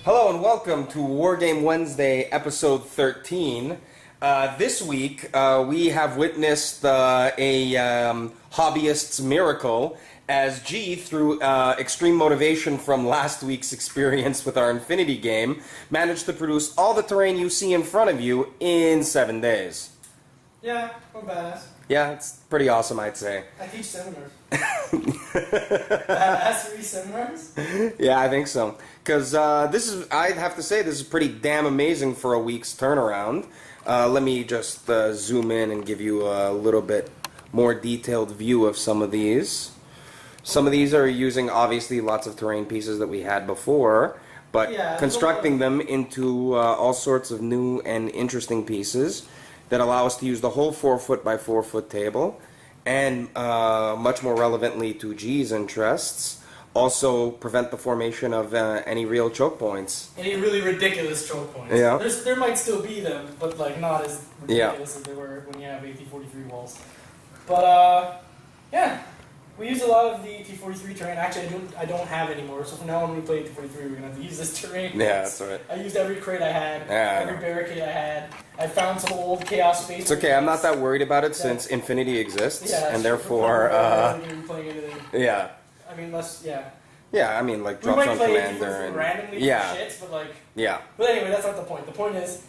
Hello and welcome to Wargame Wednesday, episode 13. This week, we have witnessed a hobbyist's miracle as G, through extreme motivation from last week's experience with our Infinity game, managed to produce all the terrain you see in front of you in 7 days. Yeah, I'm badass. Yeah, it's pretty awesome, I'd say. I teach seminars. Badass 3 seminars? Yeah, I think so. Because I'd have to say, this is pretty damn amazing for a week's turnaround. Let me just zoom in and give you a little bit more detailed view of some of these. Some of these are using, obviously, lots of terrain pieces that we had before, but yeah, constructing them into all sorts of new and interesting pieces that allow us to use the whole 4-foot by 4-foot table, and much more relevantly to G's interests, also prevent the formation of any real choke points. Any really ridiculous choke points. Yeah. There might still be them, but like not as ridiculous as they were when you have AT-43 walls. But yeah, we use a lot of the AT-43 terrain. Actually, I don't have anymore, so from now on when we play AT-43, we're going to have to use this terrain. Yeah, that's right. I used every crate I had, Yeah, every barricade I had. I found some old Chaos Space. It's okay, I'm not that worried about it since Infinity exists, and therefore, yeah. I mean, Yeah, I mean, like, we Drop might Zone play Commander and... randomly yeah. for shits, but like... Yeah. But anyway, that's not the point. The point is,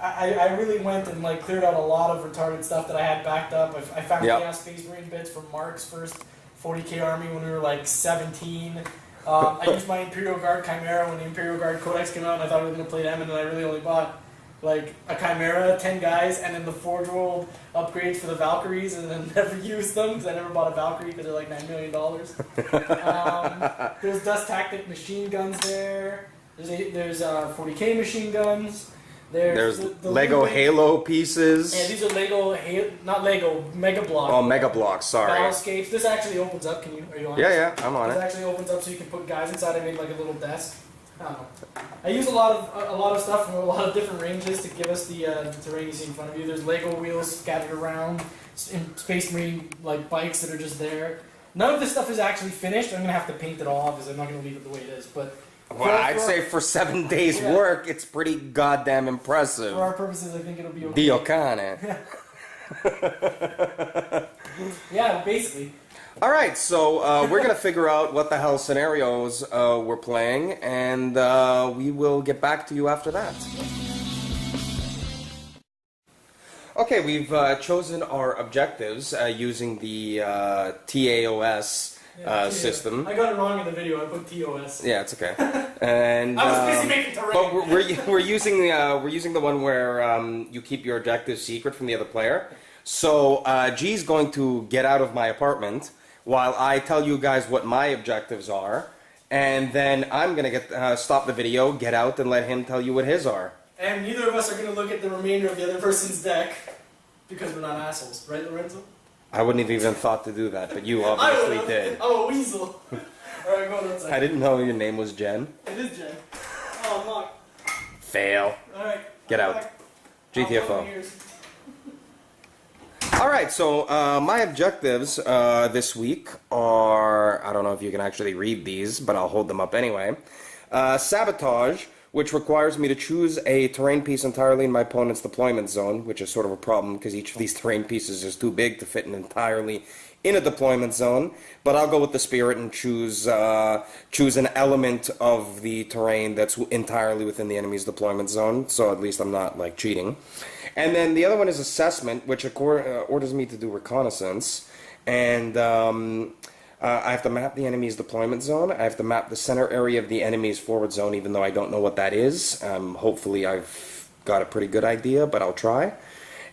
I really went and like cleared out a lot of retarded stuff that I had backed up. I found Chaos Space Marine bits from Mark's first 40k army when we were like 17. I used my Imperial Guard Chimera when the Imperial Guard Codex came out, and I thought we were going to play them, and then I really only bought like a Chimera, 10 guys, and then the Forge World upgrades for the Valkyries, and then never used them because I never bought a Valkyrie because they're like $9 million. There's Dust Tactic machine guns there. There's 40k machine guns. There's the Lego Halo pieces. Yeah, these are not Lego, Mega Block. Oh, Mega Blocks, sorry. Battlescapes. This actually opens up. Are you on? Yeah, I'm on it. This actually opens up so you can put guys inside. I made like a little desk. I don't know. I use a lot of stuff from a lot of different ranges to give us the terrain you see in front of you. There's Lego wheels scattered around, Space Marine like bikes that are just there. None of this stuff is actually finished. I'm gonna have to paint it all off because I'm not gonna leave it the way it is. But well, I'd say for 7 days' work, it's pretty goddamn impressive. For our purposes, I think it'll be okay. Dio cane. Yeah, basically. All right, so we're going to figure out what the hell scenarios we're playing, and we will get back to you after that. Okay, we've chosen our objectives using the TAOS system. I got it wrong in the video. I put TOS. Yeah, it's okay. And I was busy making terrain. But we're using the one where you keep your objectives secret from the other player. So G's going to get out of my apartment while I tell you guys what my objectives are, and then I'm gonna stop the video, get out, and let him tell you what his are. And neither of us are gonna look at the remainder of the other person's deck because we're not assholes, right, Lorenzo? I wouldn't have even thought to do that, but you obviously did. I'm a weasel. Alright, go on one second. I didn't know your name was Jen. It is Jen. Oh, fuck. Fail. Alright. Get out. GTFO. Alright, so my objectives this week are, I don't know if you can actually read these, but I'll hold them up anyway. Sabotage, which requires me to choose a terrain piece entirely in my opponent's deployment zone, which is sort of a problem because each of these terrain pieces is too big to fit entirely in a deployment zone, but I'll go with the spirit and choose an element of the terrain that's entirely within the enemy's deployment zone, so at least I'm not like cheating. And then the other one is assessment, which orders me to do reconnaissance, and I have to map the enemy's deployment zone. I have to map the center area of the enemy's forward zone, even though I don't know what that is. Hopefully I've got a pretty good idea, but I'll try.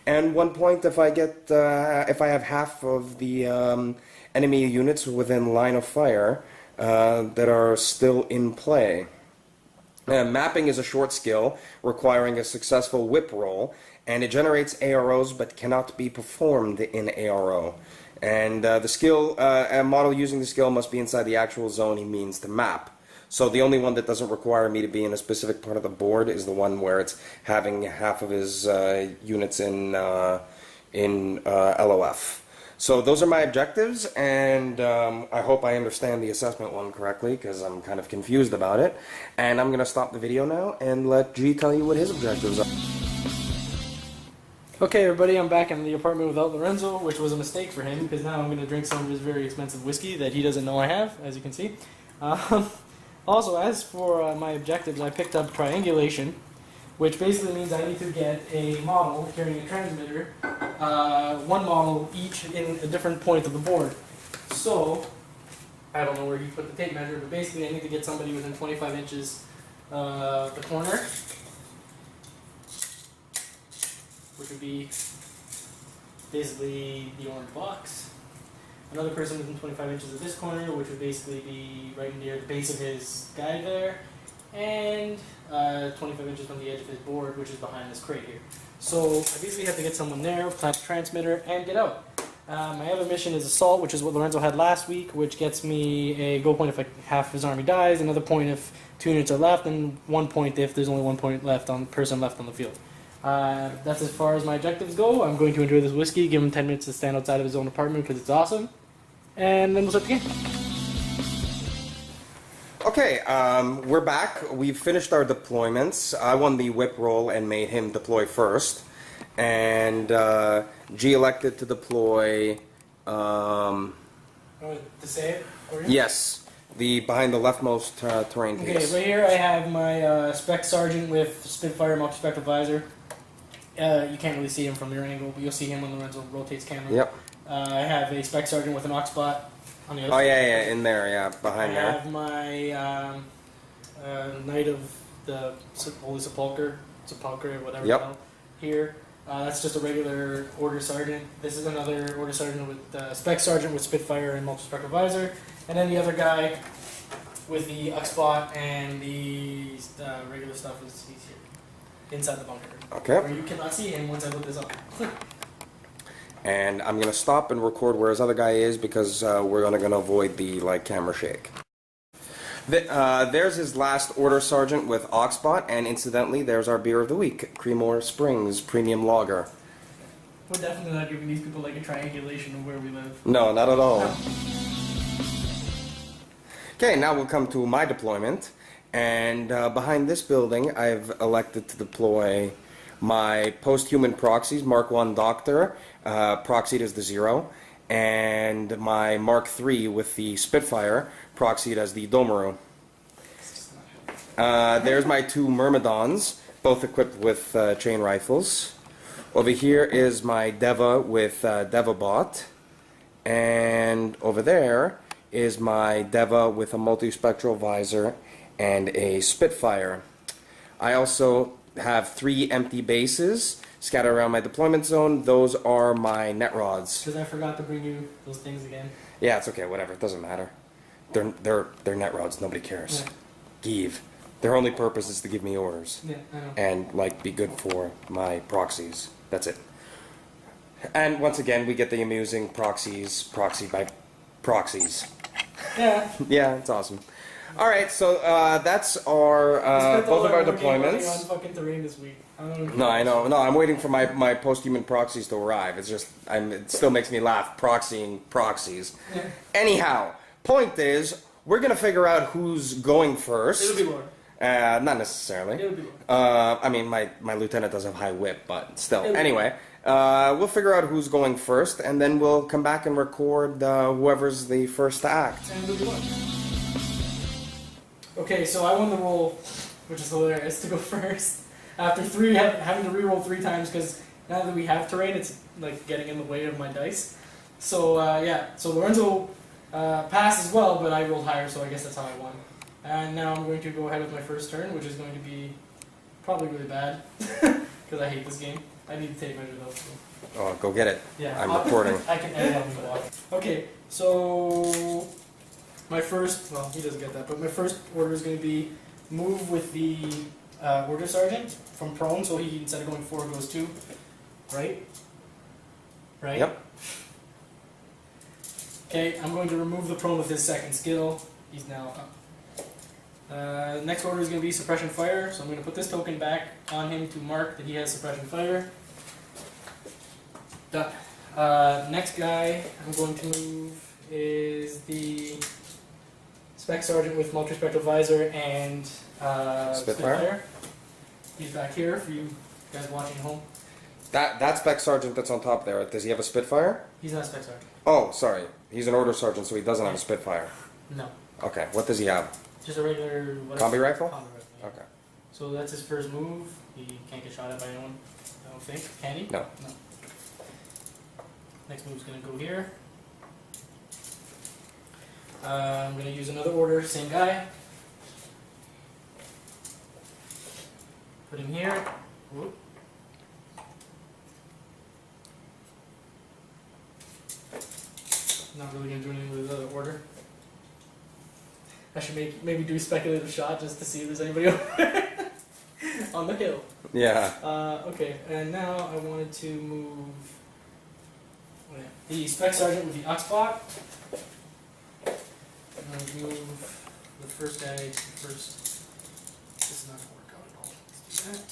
And 1 point if I have half of the enemy units within line of fire that are still in play. Mapping is a short skill requiring a successful whip roll, and it generates AROs but cannot be performed in ARO. And the skill, a model using the skill must be inside the actual zone he means to map. So the only one that doesn't require me to be in a specific part of the board is the one where it's having half of his units in LOF. So those are my objectives, and I hope I understand the assessment one correctly, because I'm kind of confused about it. And I'm going to stop the video now and let G tell you what his objectives are. Okay, everybody, I'm back in the apartment without Lorenzo, which was a mistake for him, because now I'm going to drink some of his very expensive whiskey that he doesn't know I have, as you can see. Also, as for my objectives, I picked up triangulation, which basically means I need to get a model carrying a transmitter, one model each in a different point of the board. So, I don't know where he put the tape measure, but basically I need to get somebody within 25 inches of the corner, which would be basically the orange box. Another person within 25 inches of this corner, which would basically be right near the base of his guide there, and 25 inches from the edge of his board, which is behind this crate here. So I basically have to get someone there, plant the transmitter, and get out. My other mission is assault, which is what Lorenzo had last week, which gets me a goal point if like half his army dies, another point if 2 units are left, and 1 point if there's only 1 point left on person left on the field. That's as far as my objectives go. I'm going to enjoy this whiskey, give him 10 minutes to stand outside of his own apartment because it's awesome, and then we'll start the game. Okay, we're back. We've finished our deployments. I won the whip roll and made him deploy first. And G elected to deploy... To save? Yes, behind the leftmost terrain piece. Okay, right here I have my spec sergeant with Spitfire multi-spectral visor. You can't really see him from your angle, but you'll see him when Lorenzo rotates camera. Yep. I have a spec sergeant with an Oxbot on the other Oh, side. yeah, in there, yeah, behind I there. have my Knight of the Holy Sepulchre, whatever Yep. the hell, here. That's just a regular order sergeant. This is another order sergeant with spec sergeant with Spitfire and multi-spectral visor. And then the other guy with the Oxbot and the regular stuff is he's here, inside the bunker. Okay. Where you cannot see him once I put this up. And I'm going to stop and record where his other guy is because we're going to avoid the camera shake. There's his last order sergeant with Oxbot, and incidentally, there's our beer of the week, Creemore Springs Premium Lager. We're definitely not giving these people like a triangulation of where we live. No, not at all. No. Okay, now we'll come to my deployment, and behind this building, I've elected to deploy my post-human proxies, Mark 1 Doctor, proxied as the 0, and my Mark 3 with the Spitfire, proxied as the Domaru. There's my 2 Myrmidons, both equipped with chain rifles. Over here is my Deva with Devabot, and over there is my Deva with a multispectral visor and a Spitfire. I also have 3 empty bases scattered around my deployment zone. Those are my net rods. Because I forgot to bring you those things again. Yeah, it's okay, whatever, it doesn't matter. They're net rods, nobody cares. Yeah. Give. Their only purpose is to give me orders. Yeah, I know. And be good for my proxies. That's it. And once again, we get the amusing proxy by proxies. Yeah. Yeah, it's awesome. All right, so that's our both of our deployments. On fucking terrain this week. No, I know. No, I'm waiting for my post-human proxies to arrive. It's just it still makes me laugh proxying proxies. Yeah. Anyhow, point is we're gonna figure out who's going first. It'll be Lord. Not necessarily. It'll be Lord. I mean, my lieutenant does have high whip, but still. It'll be Anyway, we'll figure out who's going first, and then we'll come back and record whoever's the first to act. And it'll be Lord. Okay, so I won the roll, which is hilarious, to go first. After having to re-roll 3 times, because now that we have terrain, it's like getting in the way of my dice. So yeah, so Lorenzo passed as well, but I rolled higher, so I guess that's how I won. And now I'm going to go ahead with my first turn, which is going to be probably really bad, because I hate this game. I need to take measure though. So. Oh, go get it. Yeah, I'm recording. I can edit on the walk. Okay, so my first, well, he doesn't get that, but my first order is going to be move with the order sergeant from prone, so he, instead of going 4, goes 2. Right? Right? Yep. Okay, I'm going to remove the prone with his second skill. He's now up. Next order is going to be suppression fire, so I'm going to put this token back on him to mark that he has suppression fire. Done. Next guy I'm going to move is the Spec Sergeant with multi-spectral visor and Spitfire? He's back here for you guys watching home. That Spec Sergeant that's on top there, does he have a Spitfire? He's not a Spec Sergeant. Oh, sorry. He's an Order Sergeant, so he doesn't have a Spitfire. No. Okay, what does he have? Just a regular... Combi rifle? Combi rifle, yeah. Okay. So that's his first move. He can't get shot at by anyone, I don't think. Can he? No. No. Next move's going to go here. I'm going to use another order, same guy. Put him here. Whoop. Not really going to do anything with the other order. I should maybe do a speculative shot just to see if there's anybody over there on the hill. Yeah. Okay, and now I wanted to move the Spec Sergeant with the Oxbot. I'm going to move the first guy to the first. This is not going to work out at all. Let's do that.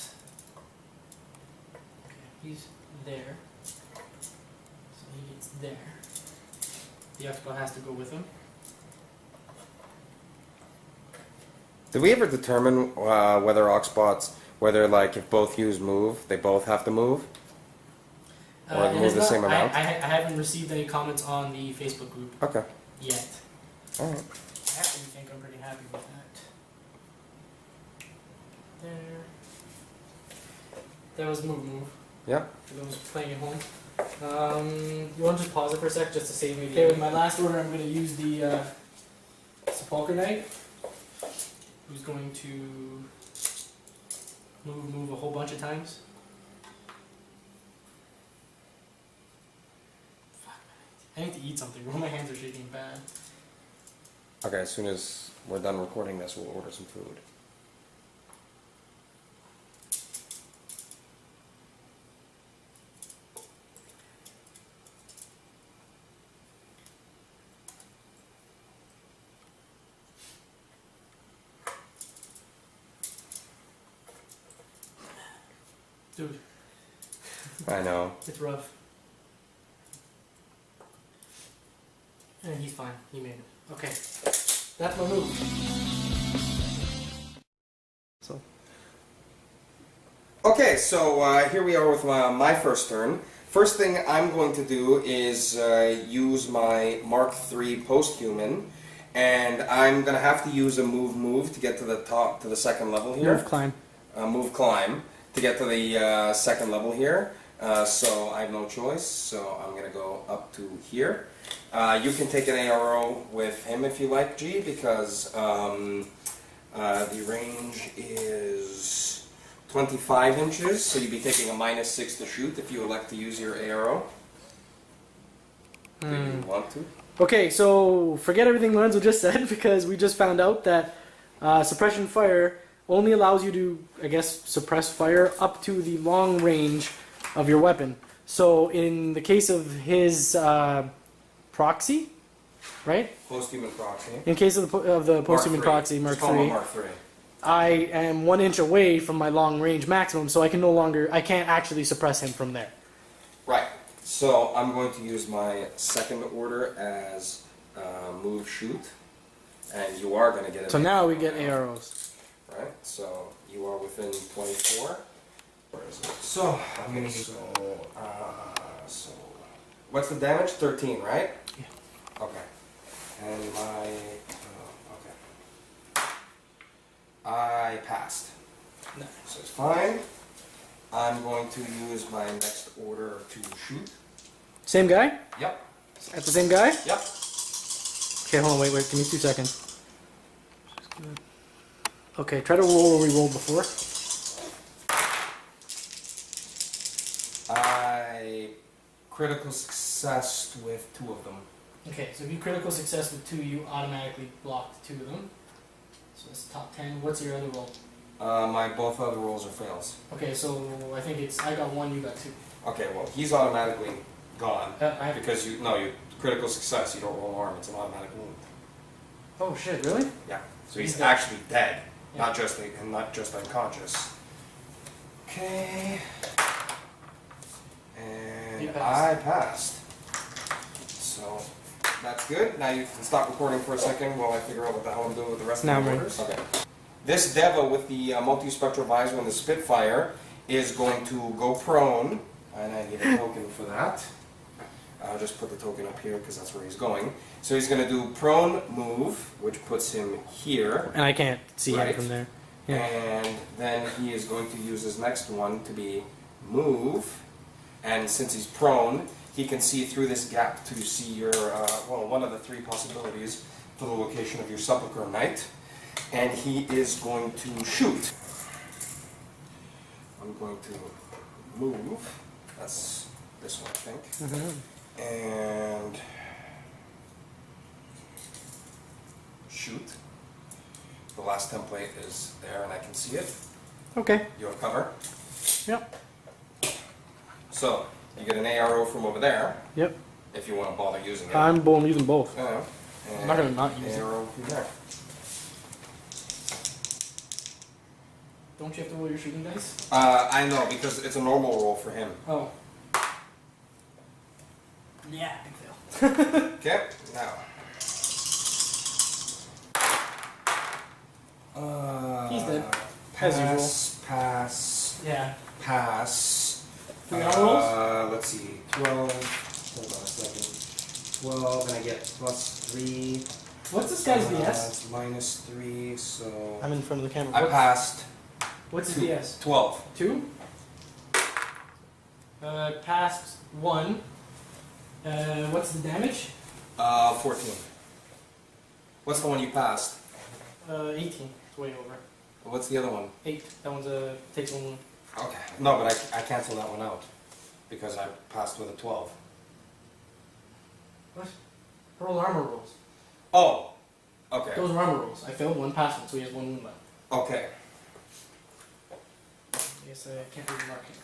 Okay, he's there. So he gets there. The Oxbot has to go with him. Did we ever determine whether Oxbots, whether like if both use move, they both have to move? Or It move has the not- same amount? I haven't received any comments on the Facebook group Okay. yet. Alright. I actually think I'm pretty happy with that. There. That was move. Yeah. For those playing at home. You want to just pause it for a sec just to save me the... Okay, with my last order I'm going to use the Sepulchre Knight, who's going to move a whole bunch of times. Fuck, I need to eat something. My hands are shaking bad. Okay, as soon as we're done recording this, we'll order some food. Dude, I know. it's rough. And he's fine. He made it. Okay. That's my move. So. Okay, so here we are with my first turn. First thing I'm going to do is use my Mark III Posthuman, and I'm going to have to use a move to get to the top, to the second level here. Move climb. Move climb to get to the second level here. So I have no choice, so I'm going to go up to here. You can take an ARO with him if you like, G, because the range is 25 inches, so you'd be taking a -6 to shoot if you elect to use your ARO. Do you want to? Okay, so forget everything Lorenzo just said because we just found out that suppression fire only allows you to, I guess, suppress fire up to the long range of your weapon. So in the case of his proxy, right? Posthuman proxy. In case of the posthuman proxy, Mark III, Mark III. I am 1 inch away from my long range maximum, so I can't actually suppress him from there. Right. So I'm going to use my second order as move shoot, and you are going to get it. So now we get arrows. Right. So you are within 24. Where is it? So I'm going to so what's the damage? 13, right? Yeah. Okay. And my okay. I passed. No. So it's fine. I'm going to use my next order to shoot. Same guy? Yep. At the same guy? Yep. Okay, hold on, wait, give me 2 seconds. Okay, try to roll where we rolled before. I critical success with 2 of them. Okay, so if you critical success with 2, you automatically blocked 2 of them. So that's top 10. What's your other roll? My both other rolls are fails. Okay, so I think it's I got 1, you got 2. Okay, well he's automatically gone I have because you critical success. You don't roll harm. It's an automatic wound. Oh shit, really? Yeah. So He's he's dead. actually dead, Yeah. not just unconscious. Okay. And And You I passed. passed. So that's good. Now you can stop recording for a second while I figure out what the hell I'm doing with the rest Now of the I'm orders. Okay. This Deva with the multi-spectral visor and the Spitfire is going to go prone, and I need a token for that. I'll just put the token up here because that's where he's going. So he's going to do prone move, which puts him here. And I can't see Right. him from there. Yeah. And then he is going to use his next one to be move. And since he's prone, he can see through this gap to see your, well, one of the three possibilities for the location of your Sepulchre Knight. And he is going to shoot. I'm going to move. That's this one, I think. Mm-hmm. And shoot. The last template is there and I can see it. Okay. You have cover. Yep. So, you get an ARO from over there, Yep. if you want to bother using it. I'm using both. And I'm not gonna not use it. ARO from there. Don't you have to roll your shooting dice? I know, because it's a normal roll for him. Oh. Yeah, big fail. Okay, now. He's dead. As Pass, Yeah. pass. 3 armor rolls? Let's see, 12, hold on a second. 12, and I get +3. What's this guy's DS? It's -3, so... I'm in front of the camera. I passed What's his DS? 12. 2? Passed 1. What's the damage? 14. What's the one you passed? 18. It's way over. What's the other one? 8. That one's takes one. Okay. No, but I canceled that one out because I passed with a 12. What? Roll armor rolls. Oh. Okay. Those are armor rolls. I failed one, passed one, so he has 1 wound left. Okay. I guess I can't read the marking.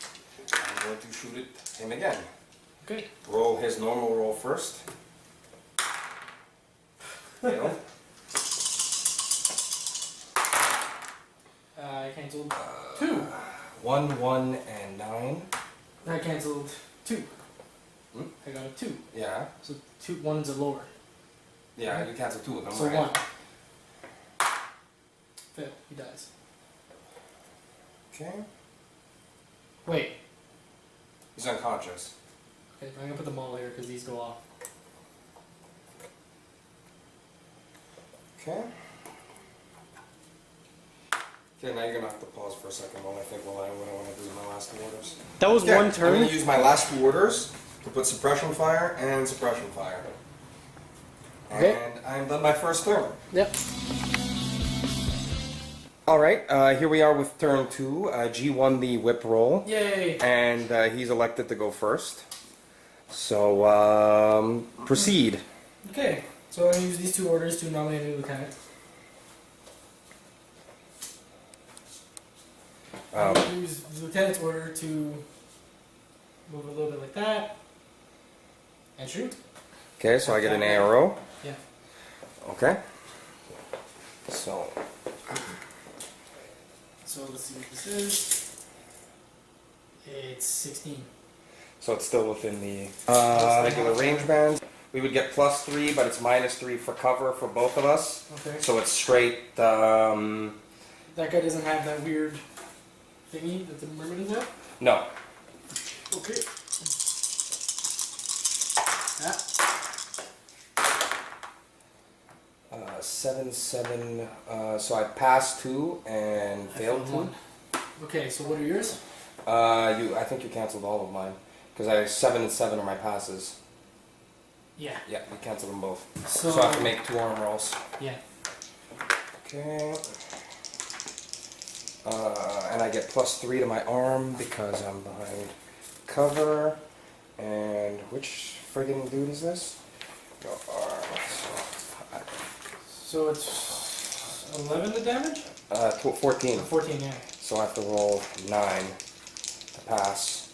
I'm going to shoot it him again. Okay. Roll his normal roll first. Fail. I cancelled 2. 1, 1, and 9. I cancelled 2. Hmm? I got a 2. Yeah. So 2, 1's a lower. Yeah, you canceled 2 of them, So right? 1. Fail. He dies. Okay. Wait. He's unconscious. Okay, I'm gonna put them all here because these go off. Okay. Okay, now you're gonna have to pause for a second while I think what I want to do with my last two orders. That was Okay, one I'm turn. gonna use my last 2 orders to put suppression fire and suppression fire. Okay. And I'm done my first turn. Yep. Alright, here we are with turn 2. G won the whip roll. Yay! And he's elected to go first. So, proceed. Okay, so I'm gonna use these 2 orders to nominate a new lieutenant. I'm gonna use the lieutenant's order to move a little bit like that and shoot. Okay, so I get an arrow. Yeah. Okay. So, So let's see what this is. It's 16. so it's still within the regular range bands. We would get +3, but it's -3 for cover for both of us. Okay. So it's straight. That guy doesn't have that weird thingy that the mermaids have? No. Okay. Yeah. 7, 7. So I passed 2 and I failed 2. 1. Okay, so what are yours? I think you canceled all of mine because 7 and 7 are my passes. Yeah. Yeah, you canceled them both. So, So I have to make 2 arm rolls. yeah. Okay. And I get +3 to my arm because I'm behind cover. And which friggin' dude is this? Go arm. So it's 11 the damage? 14. 14, yeah. So I have to roll 9 to pass.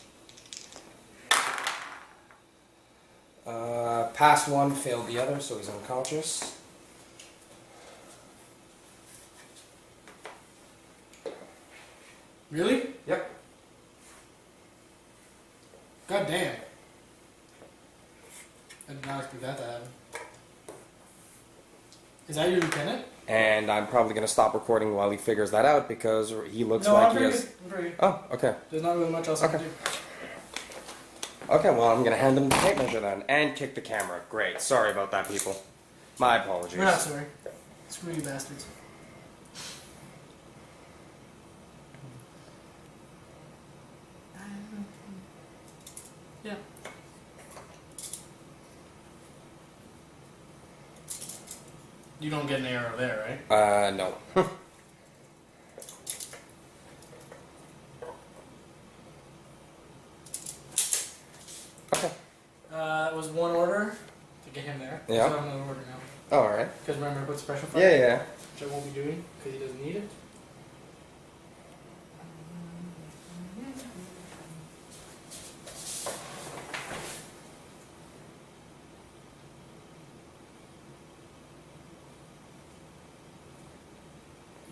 Pass 1, failed the other, so he's unconscious. Really? Yep. God damn. not expect that to happen. Is that your lieutenant? And I'm probably going to stop recording while he figures that out because he looks No, like I'm he very has. good. I'm very good. Oh, okay. There's not really much else I can Okay. do. Okay, well, I'm going to hand him the tape measure then. And kick the camera. Great. Sorry about that, people. My apologies. We're not sorry. Screw you bastards. Yeah. You don't get an arrow there, right? No. Okay. It was one order to get him there. Yeah. So I'm another order now. Oh, alright. Because remember, I put special fire, Yeah, yeah. which I won't be doing because he doesn't need it.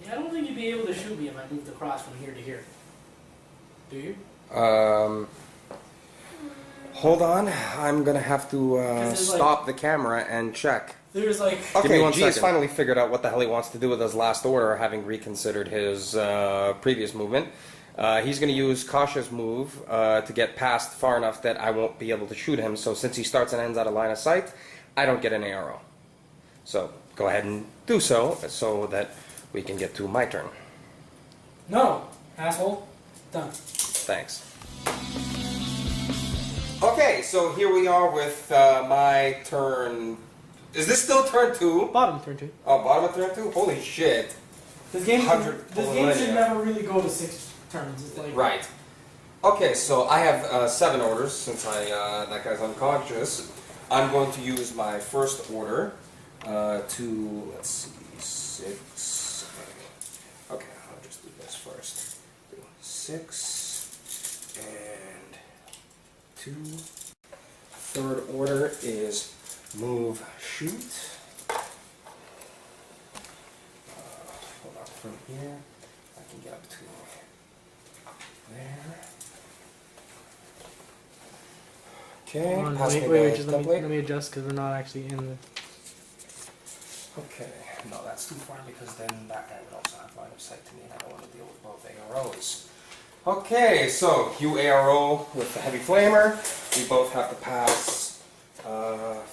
Yeah, I don't think you'd be able to shoot me if I moved across from here to here. Do you? Hold on. I'm going to have to there's, like- stop the camera and check. There's like. Okay, Give me 1 G has second. finally figured out what the hell he wants to do with his last order, having reconsidered his previous movement. He's going to use cautious move to get past far enough that I won't be able to shoot him. So since he starts and ends out of line of sight, I don't get an arrow. So go ahead and do so that we can get to my turn. No, asshole. Done. Thanks. Okay, so here we are with my turn. Is this still turn 2? Bottom turn 2. Oh, bottom of turn 2? Holy shit. This game, 100 this game millennia. should never really go to 6 turns. It's like Right. Okay, so I have 7 orders since that guy's unconscious. I'm going to use my first order to, let's see, 6. Okay, I'll just do this first. 6 and 2. Third order is move, shoot. Hold on from here. I can get up to there. Okay, Hold on, pass me wait, the just template. let me adjust because we're not actually in the. Okay, no, that's too far because then that guy would also have line of sight to me, and I don't want to deal with both AROs. Okay, so you ARO with the heavy flamer. We both have to pass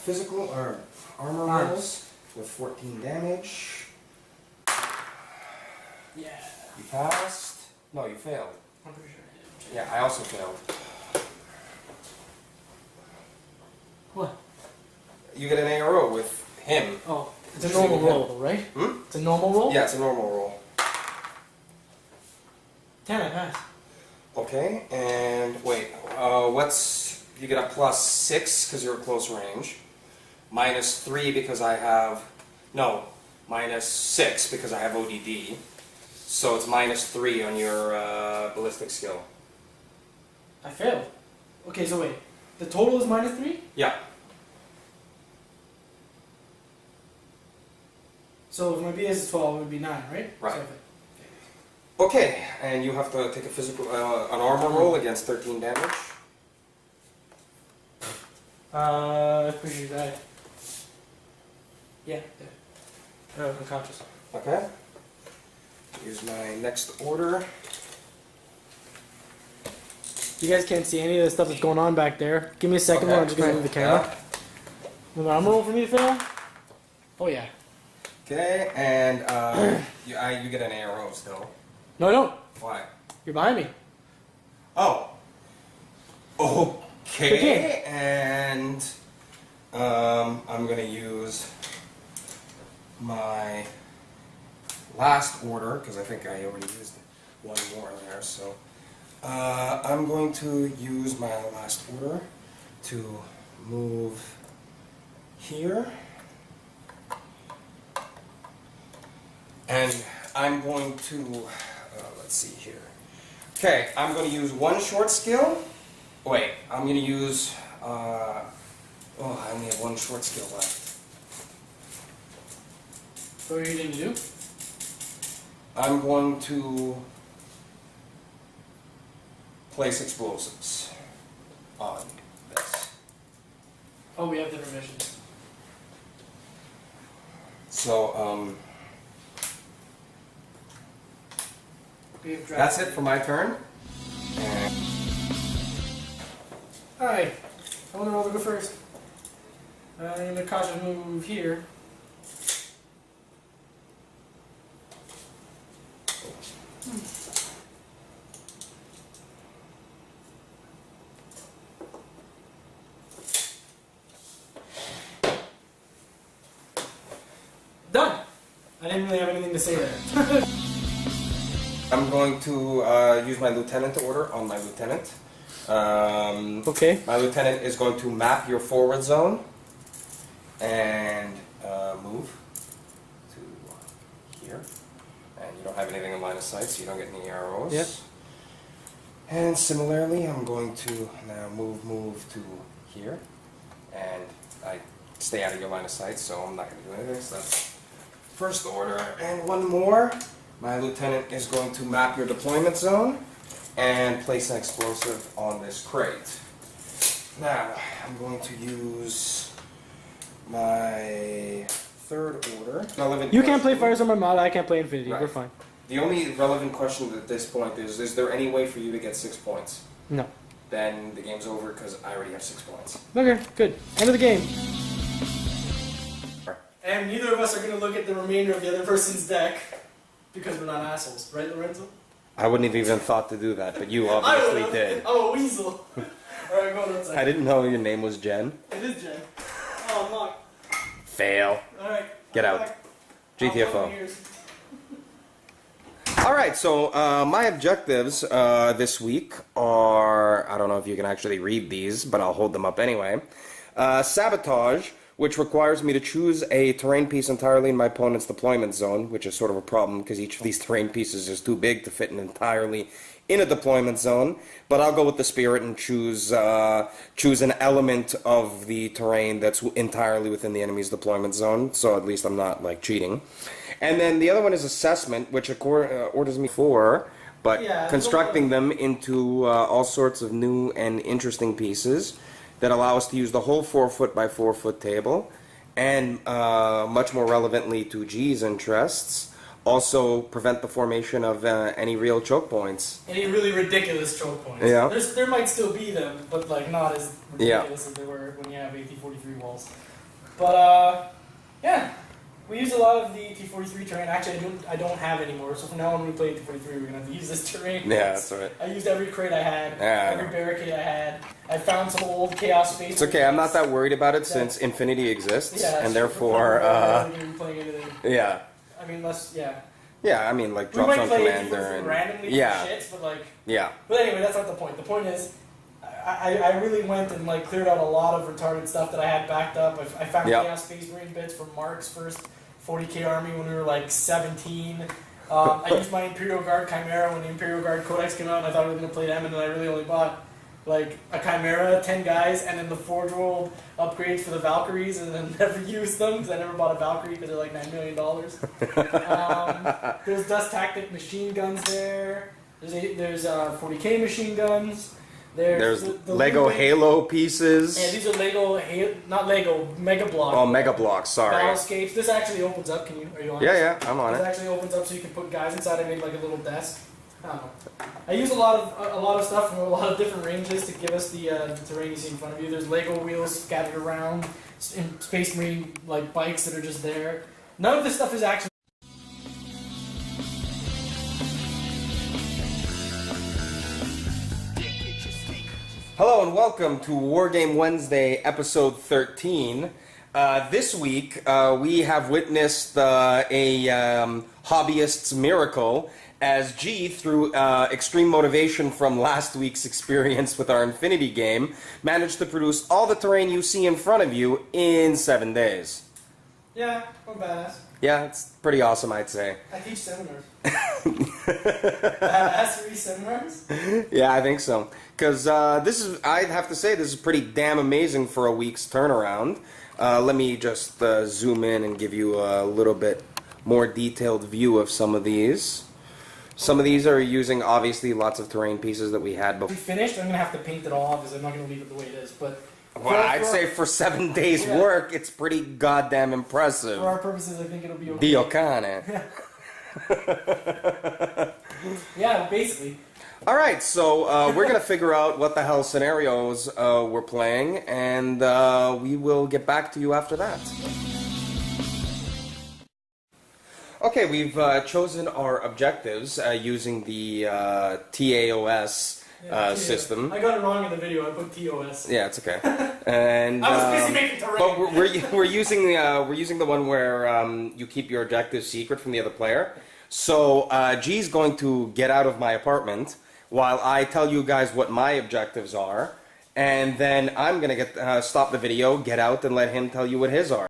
physical or armor rolls with 14 damage. Yeah. You passed. No, you failed. I'm pretty sure I did. Yeah, I also failed. What? You get an ARO with him. Oh, it's a normal roll, right? Hmm? It's a normal roll? Yeah, it's a normal roll. 10, I passed. Okay, and wait, what's, you get a +6 because you're at close range, -3 because I have, no, -6 because I have ODD, so it's -3 on your ballistic skill. I failed. Okay, so wait. The total is -3? Yeah, So if my BS is 12, it would be 9, right? Right. So if it- okay, and you have to take a physical, an armor roll against 13 damage. pretty sure that. Yeah, yeah. Unconscious. Okay, here's my next order. You guys can't see any of the stuff that's going on back there. Give me a second while I'm just gonna move the camera. Will the armor roll for me to fail? Oh yeah. Okay, and you get an ARO still. No, I don't. Why? You're behind me. Oh. Okay, Okay. and I'm gonna use my last order because I think I already used one more there. So I'm going to use my last order to move here, and I'm going to let's see here. Okay, I'm going to use one short skill. Wait, I'm going to use. I only have one short skill left. So what are you going to do? I'm going to place explosives on this. Oh, we have different missions. So, We have that's it for my turn. And Alright. I wonder what will go first. I'm going to cautious move here. Done! I didn't really have anything to say there. I'm going to use my lieutenant order on my lieutenant. Okay. My lieutenant is going to map your forward zone and move to here. And you don't have anything in line of sight, so you don't get any arrows. Yep. And similarly, I'm going to now move to here. And I stay out of your line of sight, so I'm not going to do anything. So that's first order. And one more. My lieutenant is going to map your deployment zone and place an explosive on this crate. Now, I'm going to use my third order. Relevant You can't play question. Fires Armada, I can't play Infinity. Right. We're fine. The only relevant question at this point is there any way for you to get 6 points? No. Then the game's over because I already have 6 points. Okay, good. End of the game. And neither of us are going to look at the remainder of the other person's deck because we're not assholes, right, Lorenzo? I wouldn't have even thought to do that, but you obviously did. I'm a weasel. Alright, go on one second. I didn't know your name was Jen. It is Jen. Oh, I'm locked. Fail. Alright. Get I'm out. back. GTFO. Alright, so my objectives this week are, I don't know if you can actually read these, but I'll hold them up anyway. Sabotage, which requires me to choose a terrain piece entirely in my opponent's deployment zone, which is sort of a problem because each of these terrain pieces is too big to fit in entirely in a deployment zone. But I'll go with the spirit and choose an element of the terrain that's entirely within the enemy's deployment zone, so at least I'm not like cheating. And then the other one is assessment, which orders me for, but Yeah, constructing them into all sorts of new and interesting pieces that allow us to use the whole 4 foot by 4 foot table, and much more relevantly to G's interests, also prevent the formation of any real choke points. Any really ridiculous choke points. Yeah. There might still be them, but like not as Yeah. ridiculous as they were when you have AT-43 walls. But yeah, we use a lot of the AT-43 terrain. Actually, I don't have anymore. So from now on, when we play AT-43, we're gonna have to use this terrain. Yeah, that's right. I used every crate I had, Yeah, I every know. barricade I had. I found some old Chaos Space. It's okay, I'm not that worried about it since Infinity exists, Yeah, and sure, therefore, we're probably playing anything. yeah. I mean, yeah. Yeah, I mean, like We Drop might Zone play Commander AT-43 and... randomly Yeah, for shits, but like. yeah. But anyway, that's not the point. The point is, I really went and like cleared out a lot of retarded stuff that I had backed up. I found Yep. Chaos Space Marine bits from Mark's first 40k army when we were like 17. I used my Imperial Guard Chimera when the Imperial Guard Codex came out, and I thought I was going to play them, and then I really only bought like a Chimera, 10 guys, and then the Forge World upgrades for the Valkyries, and then never used them because I never bought a Valkyrie because they're like $9 million. There's Dust Tactic machine guns there. There's 40k machine guns. There's the Lego Ludwig- Halo pieces. Yeah, these are Lego, not Lego, Mega Block. Oh, Mega Blocks, sorry. Battlescapes. This actually opens up. Are you on? Yeah, yeah, I'm on This it. actually opens up so you can put guys inside. I made like a little desk. I don't know. I use a lot of stuff from a lot of different ranges to give us the terrain you see in front of you. There's Lego wheels scattered around, in Space Marine like bikes that are just there. None of this stuff is actually. Hello and welcome to Wargame Wednesday, episode 13. This week, we have witnessed a hobbyist's miracle as G, through extreme motivation from last week's experience with our Infinity game, managed to produce all the terrain you see in front of you in 7 days. Yeah, I'm badass. Yeah, it's pretty awesome, I'd say. I teach seminars. Badassery seminars? Yeah, I think so. Because I'd have to say, this is pretty damn amazing for a week's turnaround. Let me just zoom in and give you a little bit more detailed view of some of these. Some of these are using, obviously, lots of terrain pieces that we had We before. finished. I'm going to have to paint it all because I'm not going to leave it the way it is. But Well, I'd say for 7 days' work, it's pretty goddamn impressive. For our purposes, I think it'll be okay. Dio cane. Yeah, basically. All right, so we're gonna figure out what the hell scenarios we're playing, and we will get back to you after that. Okay, we've chosen our objectives using the TAOS system. I got it wrong in the video. I put TOS. Yeah, it's okay. And I was busy making terrain. but we're using the one where you keep your objectives secret from the other player. So G's going to get out of my apartment while I tell you guys what my objectives are, and then I'm gonna stop the video, get out, and let him tell you what his are.